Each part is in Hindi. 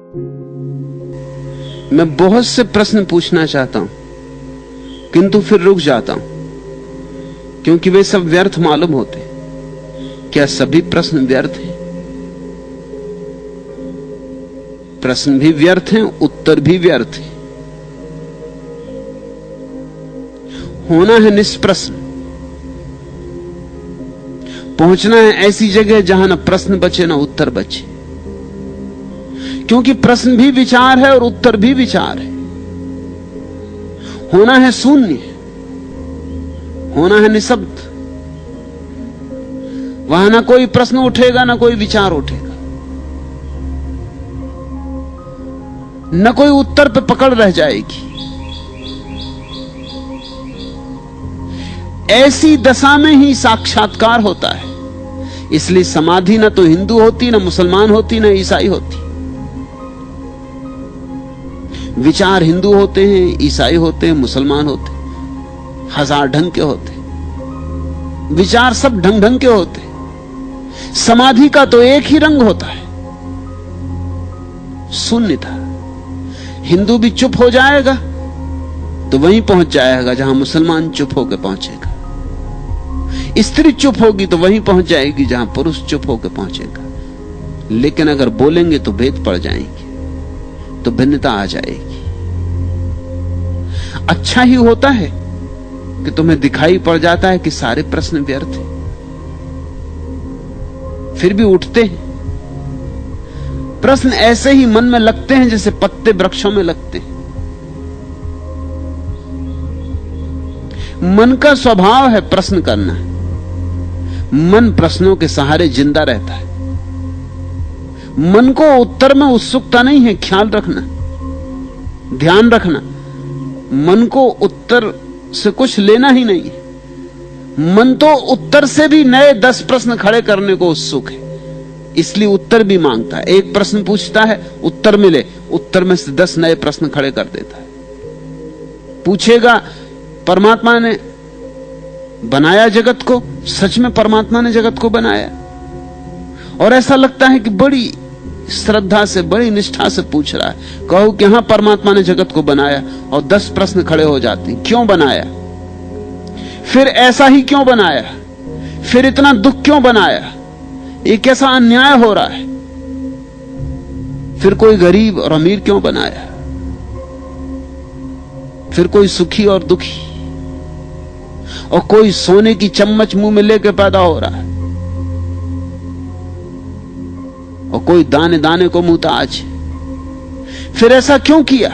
मैं बहुत से प्रश्न पूछना चाहता हूं, किंतु फिर रुक जाता हूं, क्योंकि वे सब व्यर्थ मालूम होते। क्या सभी प्रश्न व्यर्थ हैं? प्रश्न भी व्यर्थ हैं, उत्तर भी व्यर्थ हैं। होना है निष्प्रश्न, पहुंचना है ऐसी जगह जहां न प्रश्न बचे न उत्तर बचे, क्योंकि प्रश्न भी विचार है और उत्तर भी विचार है। होना है शून्य, होना है निशब्द। वहां ना कोई प्रश्न उठेगा ना कोई विचार उठेगा, न कोई उत्तर पे पकड़ रह जाएगी। ऐसी दशा में ही साक्षात्कार होता है। इसलिए समाधि न तो हिंदू होती, न मुसलमान होती, न ईसाई होती। विचार हिंदू होते हैं, ईसाई होते हैं, मुसलमान होते हैं, हजार ढंग के होते हैं। विचार सब ढंग ढंग के होते हैं। समाधि का तो एक ही रंग होता है, शून्यता। हिंदू भी चुप हो जाएगा तो वहीं पहुंच जाएगा जहां मुसलमान चुप होकर पहुंचेगा। स्त्री चुप होगी तो वहीं पहुंच जाएगी जहां पुरुष चुप होकर पहुंचेगा। लेकिन अगर बोलेंगे तो भेद पड़ जाएंगे, तो भिन्नता आ जाएगी। अच्छा ही होता है कि तुम्हें दिखाई पड़ जाता है कि सारे प्रश्न व्यर्थ हैं, फिर भी उठते हैं। प्रश्न ऐसे ही मन में लगते हैं जैसे पत्ते वृक्षों में लगते हैं। मन का स्वभाव है प्रश्न करना। मन प्रश्नों के सहारे जिंदा रहता है। मन को उत्तर में उत्सुकता नहीं है। ख्याल रखना, ध्यान रखना, मन को उत्तर से कुछ लेना ही नहीं है। मन तो उत्तर से भी नए 10 प्रश्न खड़े करने को उत्सुक है, इसलिए उत्तर भी मांगता है। एक प्रश्न पूछता है, उत्तर मिले, उत्तर में से 10 नए प्रश्न खड़े कर देता है। पूछेगा परमात्मा ने बनाया जगत को, सच में परमात्मा ने जगत को बनाया? और ऐसा लगता है कि बड़ी श्रद्धा से, बड़ी निष्ठा से पूछ रहा है। कहो कि हां परमात्मा ने जगत को बनाया, और 10 प्रश्न खड़े हो जाते हैं। क्यों बनाया? फिर ऐसा ही क्यों बनाया? फिर इतना दुख क्यों बनाया? ये कैसा अन्याय हो रहा है? फिर कोई गरीब और अमीर क्यों बनाया? फिर कोई सुखी और दुखी, और कोई सोने की चम्मच मुंह में लेकर पैदा हो रहा है, और कोई दाने दाने को मुहताज है। फिर ऐसा क्यों किया?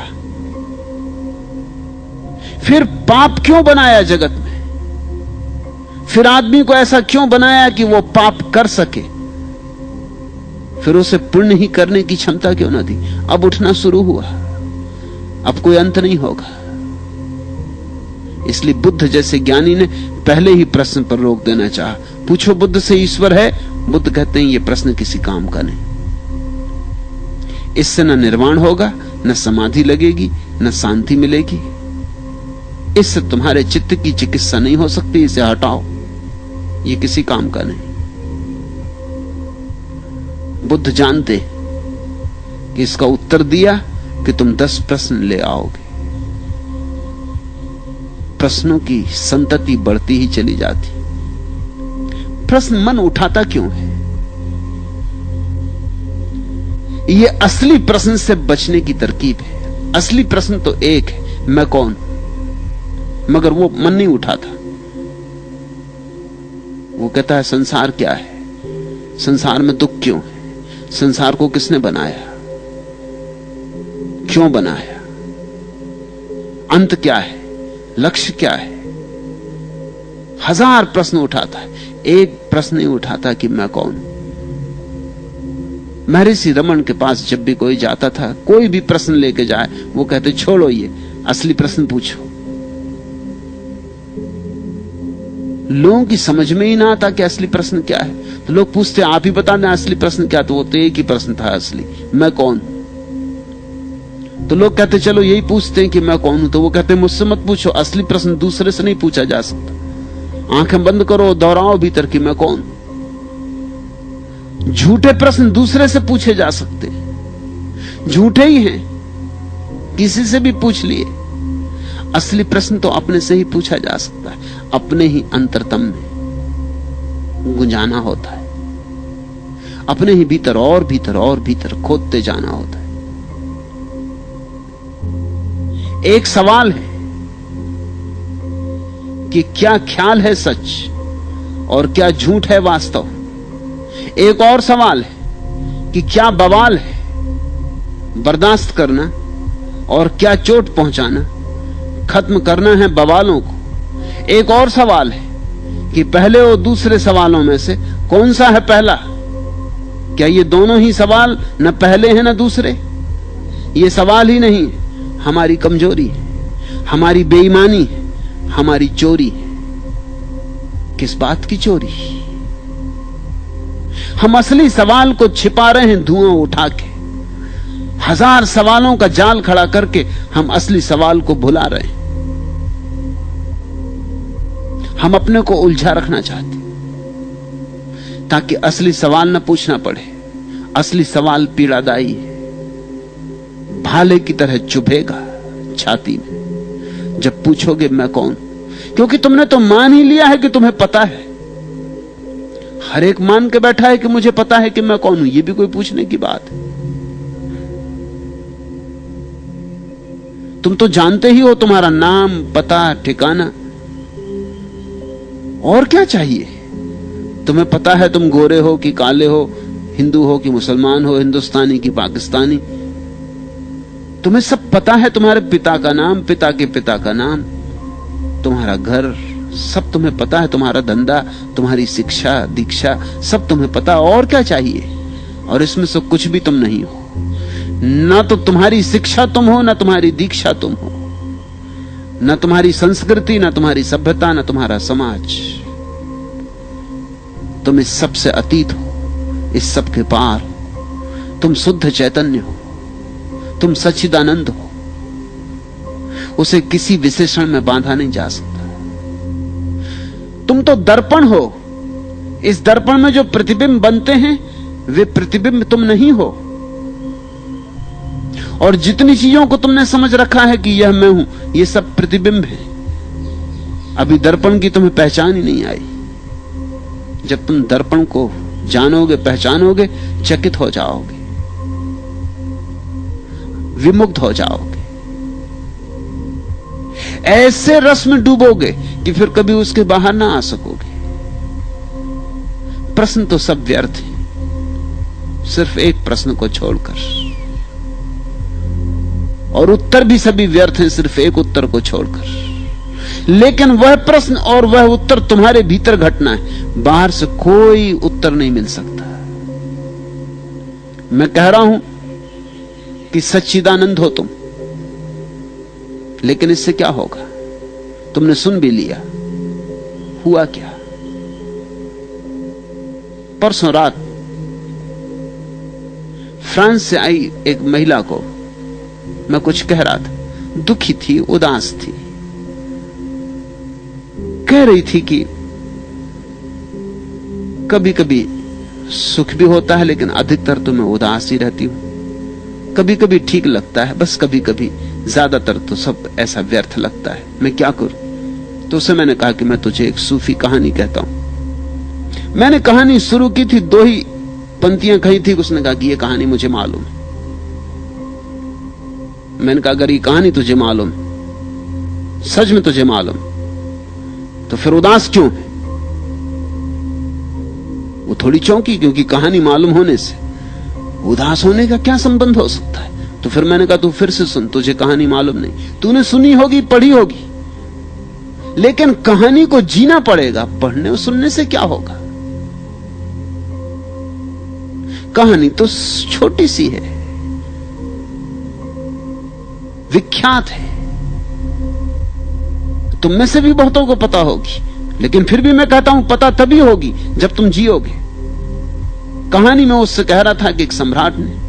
फिर पाप क्यों बनाया जगत में? फिर आदमी को ऐसा क्यों बनाया कि वो पाप कर सके? फिर उसे पुण्य ही करने की क्षमता क्यों ना दी? अब उठना शुरू हुआ, अब कोई अंत नहीं होगा। इसलिए बुद्ध जैसे ज्ञानी ने पहले ही प्रश्न पर रोक देना चाहा। पूछो बुद्ध से ईश्वर है? बुद्ध कहते हैं ये प्रश्न किसी काम का नहीं। इससे न निर्वाण होगा, न समाधि लगेगी, न शांति मिलेगी। इससे तुम्हारे चित्त की चिकित्सा नहीं हो सकती। इसे हटाओ, ये किसी काम का नहीं। बुद्ध जानते कि इसका उत्तर दिया कि तुम 10 प्रश्न ले आओगे। प्रश्नों की संतति बढ़ती ही चली जाती। प्रश्न मन उठाता क्यों है? यह असली प्रश्न से बचने की तरकीब है। असली प्रश्न तो एक है, मैं कौन? मगर वो मन नहीं उठाता। वो कहता है संसार क्या है? संसार में दुख क्यों है? संसार को किसने बनाया? क्यों बनाया? अंत क्या है? लक्ष्य क्या है? 1000 प्रश्न उठाता है, एक प्रश्न नहीं उठाता कि मैं कौन। महर्षि रमन के पास जब भी कोई जाता था, कोई भी प्रश्न लेके जाए, वो कहते छोड़ो, ये असली प्रश्न पूछो। लोगों की समझ में ही ना आता कि असली प्रश्न क्या है। तो लोग पूछते आप ही बता दें असली प्रश्न क्या? तो वो तो एक ही प्रश्न था असली, मैं कौन। तो लोग कहते चलो यही पूछते हैं कि मैं कौन हूं। तो वो कहते मुझसे मत पूछो, असली प्रश्न दूसरे से नहीं पूछा जा सकता। आंखें बंद करो, दोहराओ भीतर कि मैं कौन। झूठे प्रश्न दूसरे से पूछे जा सकते, झूठे ही हैं, किसी से भी पूछ लिए। असली प्रश्न तो अपने से ही पूछा जा सकता है, अपने ही अंतरतम में गुंजाना होता है, अपने ही भीतर और भीतर और भीतर खोदते जाना होता है। एक सवाल है कि क्या ख्याल है सच और क्या झूठ है वास्तव। एक और सवाल है कि क्या बवाल है बर्दाश्त करना और क्या चोट पहुंचाना, खत्म करना है बवालों को। एक और सवाल है कि पहले और दूसरे सवालों में से कौन सा है पहला। क्या ये दोनों ही सवाल न पहले हैं न दूसरे? ये सवाल ही नहीं, हमारी कमजोरी है, हमारी बेईमानी है, हमारी चोरी है। किस बात की चोरी? हम असली सवाल को छिपा रहे हैं धुआं उठा के। हजार सवालों का जाल खड़ा करके हम असली सवाल को भुला रहे हैं। हम अपने को उलझा रखना चाहते ताकि असली सवाल न पूछना पड़े। असली सवाल पीड़ादायी है, भाले की तरह चुभेगा छाती में जब पूछोगे मैं कौन। क्योंकि तुमने तो मान ही लिया है कि तुम्हें पता है। हर एक मान के बैठा है कि मुझे पता है कि मैं कौन हूं। यह भी कोई पूछने की बात है? तुम तो जानते ही हो तुम्हारा नाम, पता, ठिकाना। और क्या चाहिए? तुम्हें पता है तुम गोरे हो कि काले हो, हिंदू हो कि मुसलमान हो, हिंदुस्तानी कि पाकिस्तानी। तुम्हें सब पता है, तुम्हारे पिता का नाम, पिता के पिता का नाम, तुम्हारा घर, सब तुम्हें पता है, तुम्हारा धंधा, तुम्हारी शिक्षा दीक्षा, सब तुम्हें पता। और क्या चाहिए? और इसमें से कुछ भी तुम नहीं हो। ना तो तुम्हारी शिक्षा तुम हो, ना तुम्हारी दीक्षा तुम हो, ना तुम्हारी संस्कृति, ना तुम्हारी सभ्यता, ना तुम्हारा समाज। तुम इस सब से अतीत हो, इस सब के पार हो। तुम शुद्ध चैतन्य हो, तुम सच्चिदानंद हो। उसे किसी विशेषण में बांधा नहीं जा सकता। तुम तो दर्पण हो। इस दर्पण में जो प्रतिबिंब बनते हैं वे प्रतिबिंब तुम नहीं हो। और जितनी चीजों को तुमने समझ रखा है कि यह मैं हूं, ये सब प्रतिबिंब है। अभी दर्पण की तुम्हें पहचान ही नहीं आई। जब तुम दर्पण को जानोगे, पहचानोगे, चकित हो जाओगे, विमुग्ध हो जाओगे। ऐसे रस में डूबोगे कि फिर कभी उसके बाहर ना आ सकोगे। प्रश्न तो सब व्यर्थ है, सिर्फ एक प्रश्न को छोड़कर। और उत्तर भी सभी व्यर्थ हैं, सिर्फ एक उत्तर को छोड़कर। लेकिन वह प्रश्न और वह उत्तर तुम्हारे भीतर घटना है। बाहर से कोई उत्तर नहीं मिल सकता। मैं कह रहा हूं कि सच्चिदानंद हो तुम, लेकिन इससे क्या होगा? तुमने सुन भी लिया, हुआ क्या? परसों रात फ्रांस से आई एक महिला को मैं कुछ कह रहा था। दुखी थी, उदास थी। कह रही थी कि कभी कभी सुख भी होता है, लेकिन अधिकतर तो मैं उदास ही रहती हूं। कभी कभी ठीक लगता है, बस कभी कभी, ज्यादातर तो सब ऐसा व्यर्थ लगता है। मैं क्या करूं? तो उसे मैंने कहा कि मैं तुझे एक सूफी कहानी कहता हूं। मैंने कहानी शुरू की थी, 2 ही पंक्तियां कही थी। उसने कहा कि यह कहानी मुझे मालूम है। मैंने कहा अगर ये कहानी तुझे मालूम, सच में तुझे मालूम, तो फिर उदास क्यों है? वो थोड़ी चौंकी, क्योंकि कहानी मालूम होने से उदास होने का क्या संबंध हो सकता है? तो फिर मैंने कहा तू फिर से सुन, तुझे कहानी मालूम नहीं। तूने सुनी होगी, पढ़ी होगी, लेकिन कहानी को जीना पड़ेगा। पढ़ने और सुनने से क्या होगा? कहानी तो छोटी सी है, विख्यात है, तुम में से भी बहुतों को पता होगी, लेकिन फिर भी मैं कहता हूं पता तभी होगी जब तुम जियोगे। कहानी में उससे कह रहा था कि एक सम्राट ने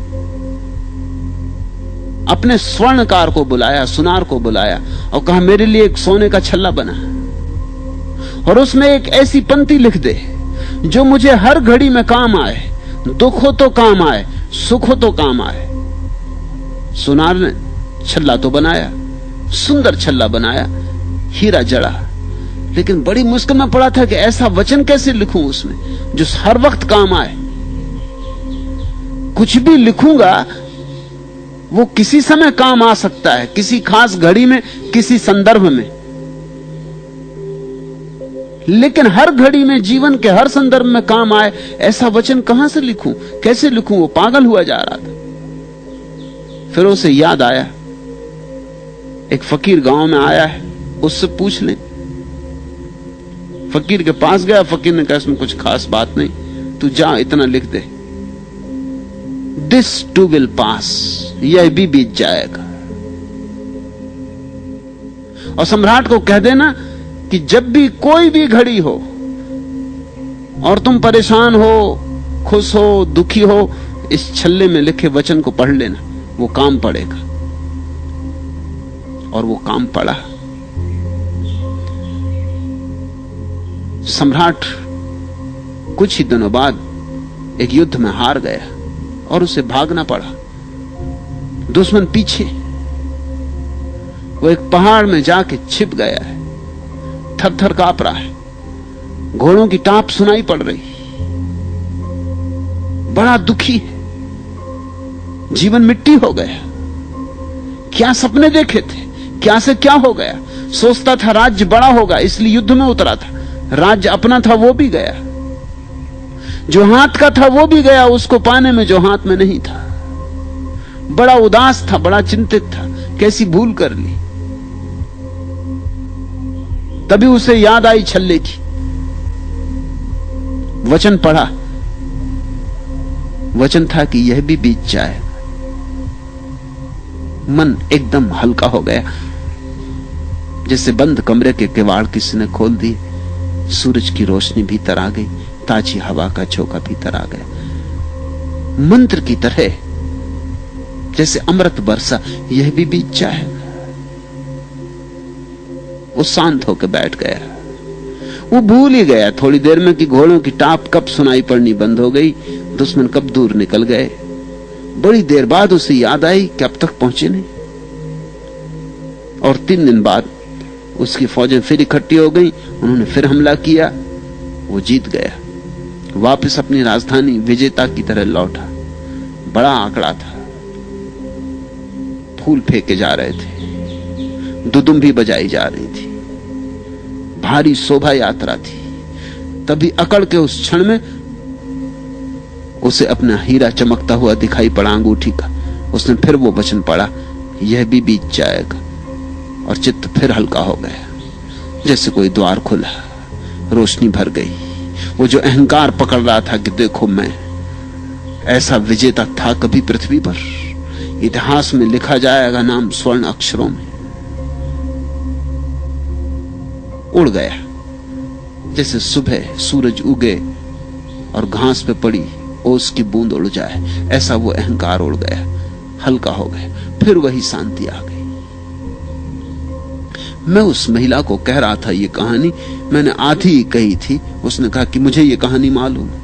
अपने स्वर्णकार को बुलाया, सुनार को बुलाया और कहा मेरे लिए एक सोने का छल्ला बना और उसमें एक ऐसी पंक्ति लिख दे जो मुझे हर घड़ी में काम आए। दुख हो तो काम आए, सुख हो तो काम आए। सुनार ने छल्ला तो बनाया, सुंदर छल्ला बनाया, हीरा जड़ा, लेकिन बड़ी मुश्किल में पड़ा था कि ऐसा वचन कैसे लिखूं उसमें जो हर वक्त काम आए। कुछ भी लिखूंगा वो किसी समय काम आ सकता है, किसी खास घड़ी में, किसी संदर्भ में, लेकिन हर घड़ी में, जीवन के हर संदर्भ में काम आए ऐसा वचन कहां से लिखूं, कैसे लिखूं? वो पागल हुआ जा रहा था। फिर उसे याद आया, एक फकीर गांव में आया है, उससे पूछ लें। फकीर के पास गया, फकीर ने कहा इसमें कुछ खास बात नहीं, तू जा इतना लिख दे, दिस टू विल पास, यह भी बीत जाएगा। और सम्राट को कह देना कि जब भी कोई भी घड़ी हो और तुम परेशान हो, खुश हो, दुखी हो, इस छल्ले में लिखे वचन को पढ़ लेना, वो काम पड़ेगा। और वो काम पड़ा। सम्राट कुछ ही दिनों बाद एक युद्ध में हार गया और उसे भागना पड़ा, दुश्मन पीछे। वो एक पहाड़ में जाके छिप गया है, थर थर कांप रहा है, घोड़ों की टाप सुनाई पड़ रही, बड़ा दुखी है, जीवन मिट्टी हो गया। क्या सपने देखे थे, क्या से क्या हो गया। सोचता था राज्य बड़ा होगा इसलिए युद्ध में उतरा था, राज्य अपना था वो भी गया, जो हाथ का था वो भी गया उसको पाने में जो हाथ में नहीं था। बड़ा उदास था, बड़ा चिंतित था, कैसी भूल कर ली। तभी उसे याद आई छल्ले की, वचन पढ़ा, वचन था कि यह भी बीत जाएगा। मन एकदम हल्का हो गया, जैसे बंद कमरे के किवाड़ किसी ने खोल दिए, सूरज की रोशनी भीतर आ गई, ताजी हवा का झोंका भीतर आ गया। मंत्र की तरह जैसे अमृत बरसा, यह भी बीत जाएगा। वो शांत होकर बैठ गया। वो भूल ही गया थोड़ी देर में कि घोड़ों की टाप कब सुनाई पड़नी बंद हो गई, दुश्मन कब दूर निकल गए। बड़ी देर बाद उसे याद आई कि अब तक पहुंचे नहीं। और 3 दिन बाद उसकी फौजें फिर इकट्ठी हो गई, उन्होंने फिर हमला किया, वो जीत गया, वापस अपनी राजधानी विजेता की तरह लौटा। बड़ा आंकड़ा था, फूल फेंके जा रहे थे, दुदुम्भी बजाई जा रही थी, भारी शोभा यात्रा थी। तभी अकड़ के उस क्षण में उसे अपना हीरा चमकता हुआ दिखाई पड़ा अंगूठी का। उसने फिर वो वचन पढ़ा, यह भी बीत जाएगा, और चित्त फिर हल्का हो गया, जैसे कोई द्वार खुला, रोशनी भर गई। वो जो अहंकार पकड़ रहा था कि देखो मैं ऐसा विजेता था कभी पृथ्वी पर, इतिहास में लिखा जाएगा नाम स्वर्ण अक्षरों में, उड़ गया। जैसे सुबह सूरज उगे और घास पे पड़ी ओस की बूंद उड़ जाए, ऐसा वो अहंकार उड़ गया, हल्का हो गया। फिर वही शांति आ गई। मैं उस महिला को कह रहा था ये कहानी, मैंने आधी ही कही थी। उसने कहा कि मुझे ये कहानी मालूम है।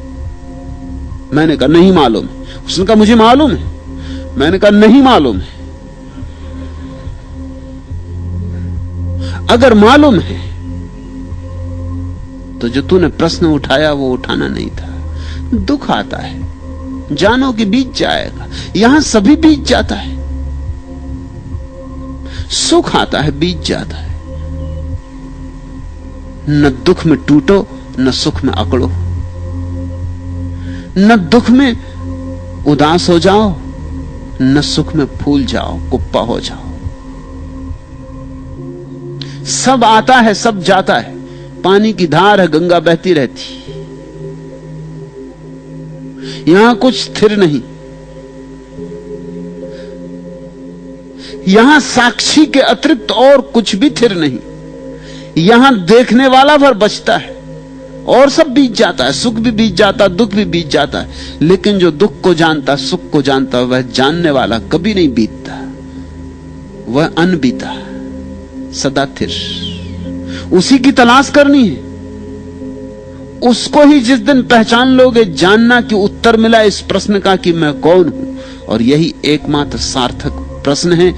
मैंने कहा नहीं मालूम है। उसने कहा मुझे मालूम है। मैंने कहा नहीं मालूम है। अगर मालूम है तो जो तूने प्रश्न उठाया वो उठाना नहीं था। दुख आता है, जानो कि बीत जाएगा, यहां सभी बीत जाता है। सुख आता है, बीत जाता है। न दुख में टूटो, न सुख में अकड़ो, न दुख में उदास हो जाओ, न सुख में फूल जाओ, कुप्पा हो जाओ। सब आता है, सब जाता है। पानी की धार है, गंगा बहती रहती। यहां कुछ स्थिर नहीं। यहां साक्षी के अतिरिक्त और कुछ भी स्थिर नहीं। यहां देखने वाला भर बचता है और सब बीत जाता है। सुख भी बीत जाता, दुख भी बीत जाता है। लेकिन जो दुख को जानता, सुख को जानता, वह जानने वाला कभी नहीं बीतता, वह अनबीता, सदा स्थिर। उसी की तलाश करनी है। उसको ही जिस दिन पहचान लोगे, जानना कि उत्तर मिला इस प्रश्न का कि मैं कौन हूं, और यही एकमात्र सार्थक प्रश्न है